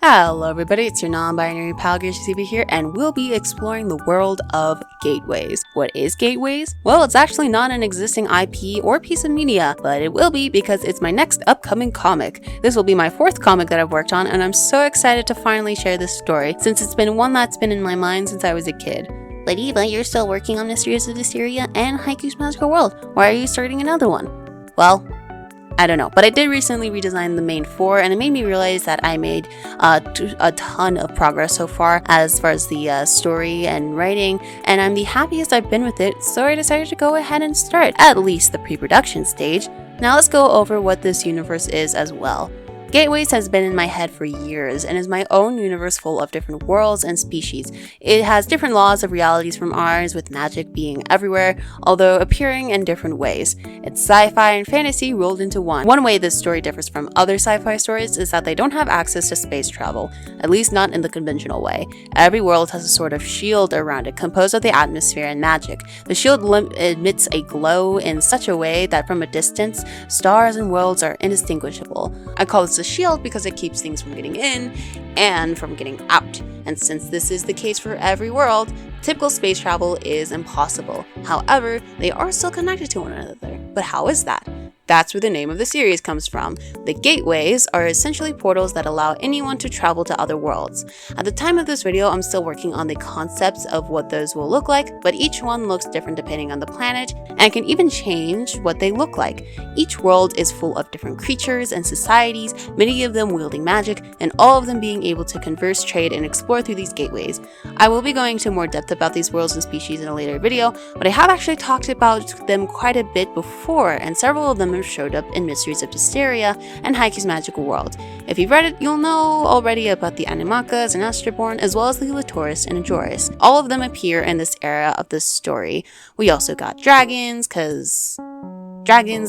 Hello everybody, it's your non-binary pal GearzyCB here, and we'll be exploring the world of gateways. What is gateways? Well, it's actually not an existing IP or piece of media, but it will be because it's my next upcoming comic. This will be my fourth comic that I've worked on, and I'm so excited to finally share this story, since it's been one that's been in my mind since I was a kid. But Eva, you're still working on Mysteries of Dysteria and Haiku's Magical World. Why are you starting another one? Well, I don't know, but I did recently redesign the main 4, and it made me realize that I made a ton of progress so far as the story and writing, and I'm the happiest I've been with it, so I decided to go ahead and start at least the pre-production stage. Now let's go over what this universe is as well. Gateways has been in my head for years and is my own universe full of different worlds and species. It has different laws of realities from ours, with magic being everywhere, although appearing in different ways. It's sci-fi and fantasy rolled into one. One way this story differs from other sci-fi stories is that they don't have access to space travel, at least not in the conventional way. Every world has a sort of shield around it, composed of the atmosphere and magic. The shield emits a glow in such a way that from a distance, stars and worlds are indistinguishable. I call this a shield because it keeps things from getting in and from getting out. And since this is the case for every world, typical space travel is impossible. However, they are still connected to one another. But how is that? That's where the name of the series comes from. The gateways are essentially portals that allow anyone to travel to other worlds. At the time of this video, I'm still working on the concepts of what those will look like, but each one looks different depending on the planet, and can even change what they look like. Each world is full of different creatures and societies, many of them wielding magic, and all of them being able to converse, trade, and explore through these gateways. I will be going into more depth about these worlds and species in a later video, but I have actually talked about them quite a bit before, and several of them showed up in Mysteries of Dysteria and Haiku's Magical World. If you've read it, you'll know already about the Animakas and Astroborn, as well as the Latoris and Ajoris. All of them appear in this era of this story. We also got dragons,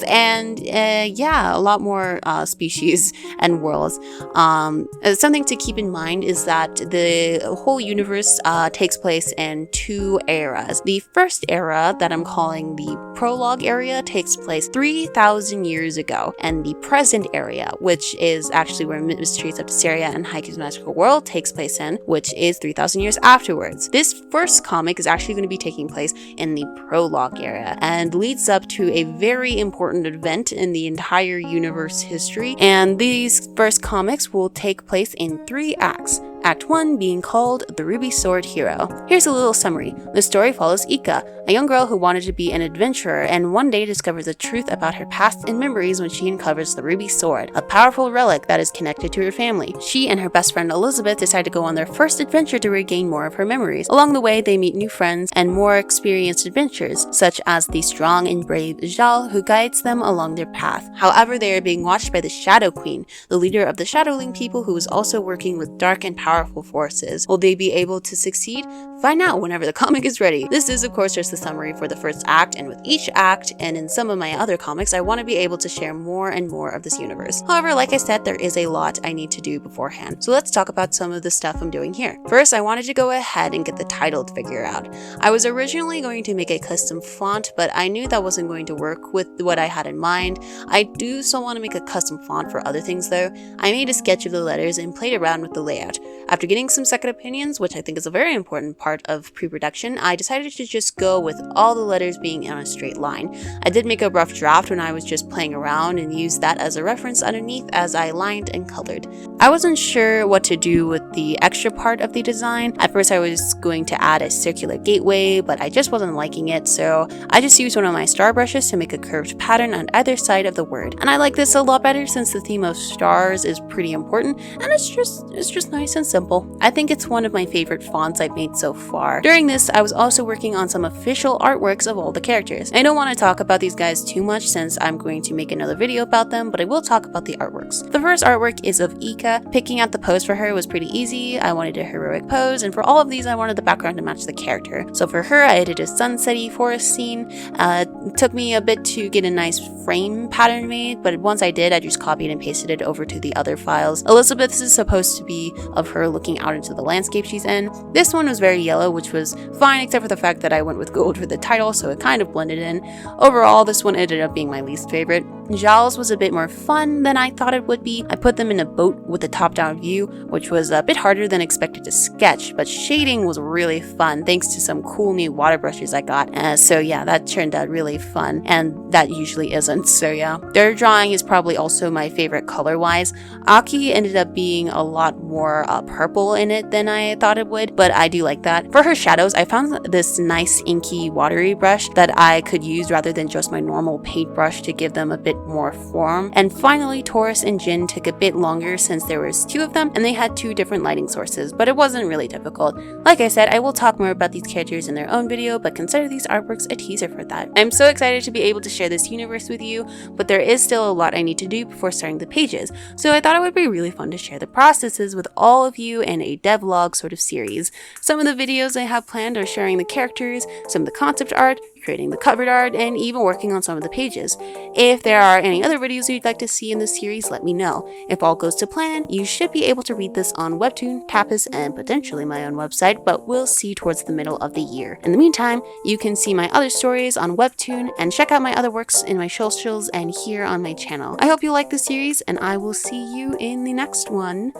and a lot more species and worlds. Something to keep in mind is that the whole universe takes place in 2 eras. The first era, that I'm calling the prologue area, takes place 3,000 years ago, and the present area, which is actually where Mysteries of Dysteria and Haiku's Magical World takes place in, which is 3,000 years afterwards. This first comic is actually going to be taking place in the prologue era, and leads up to a very important event in the entire universe history, and these first comics will take place in 3 acts. Act 1 being called The Ruby Sword Hero. Here's a little summary. The story follows Ika, a young girl who wanted to be an adventurer and one day discovers the truth about her past and memories when she uncovers the Ruby Sword, a powerful relic that is connected to her family. She and her best friend Elizabeth decide to go on their first adventure to regain more of her memories. Along the way, they meet new friends and more experienced adventurers, such as the strong and brave Jal, who guides them along their path. However, they are being watched by the Shadow Queen, the leader of the Shadowling people, who is also working with dark and powerful forces. Will they be able to succeed? Find out whenever the comic is ready. This is of course just the summary for the first act, and with each act and in some of my other comics, I want to be able to share more and more of this universe. However, like I said, there is a lot I need to do beforehand. So let's talk about some of the stuff I'm doing here. First, I wanted to go ahead and get the title figured out. I was originally going to make a custom font, but I knew that wasn't going to work with what I had in mind. I do still want to make a custom font for other things though. I made a sketch of the letters and played around with the layout. After getting some second opinions, which I think is a very important part of pre-production, I decided to just go with all the letters being on a straight line. I did make a rough draft when I was just playing around and used that as a reference underneath as I lined and colored. I wasn't sure what to do with the extra part of the design. At first I was going to add a circular gateway, but I just wasn't liking it, so I just used one of my star brushes to make a curved pattern on either side of the word. And I like this a lot better since the theme of stars is pretty important, and it's just nice and simple. I think it's one of my favorite fonts I've made so far. During this, I was also working on some official artworks of all the characters. I don't want to talk about these guys too much since I'm going to make another video about them, but I will talk about the artworks. The first artwork is of Ika. Picking out the pose for her was pretty easy. I wanted a heroic pose, and for all of these I wanted the background to match the character. So for her, I did a sunsetty forest scene. It took me a bit to get a nice frame pattern made, but once I did, I just copied and pasted it over to the other files. Elizabeth is supposed to be of her looking out into the landscape she's in. This one was very yellow, which was fine except for the fact that I went with gold for the title, so it kind of blended in. Overall, this one ended up being my least favorite. Zhao's was a bit more fun than I thought it would be. I put them in a boat with a top-down view, which was a bit harder than expected to sketch, but shading was really fun thanks to some cool new water brushes I got. So yeah, that turned out really fun, and that usually isn't. So yeah, their drawing is probably also my favorite color-wise. Aki ended up being a lot more purple in it than I thought it would, but I do like that. For her shadows, I found this nice inky watery brush that I could use rather than just my normal paintbrush to give them a bit more form. And finally, Taurus and Jin took a bit longer since there was 2 of them and they had 2 different lighting sources, but it wasn't really difficult. Like I said, I will talk more about these characters in their own video, but consider these artworks a teaser for that. I'm so excited to be able to share this universe with you, but there is still a lot I need to do before starting the pages, so I thought it would be really fun to share the processes with all of you in a devlog sort of series. Some of the videos I have planned are sharing the characters, some of the concept art, creating the cover art, and even working on some of the pages. If there are any other videos you'd like to see in this series, let me know. If all goes to plan, you should be able to read this on Webtoon, Tapas, and potentially my own website, but we'll see towards the middle of the year. In the meantime, you can see my other stories on Webtoon and check out my other works in my socials and here on my channel. I hope you like the series, and I will see you in the next one.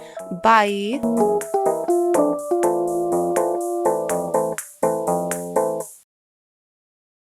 Bye!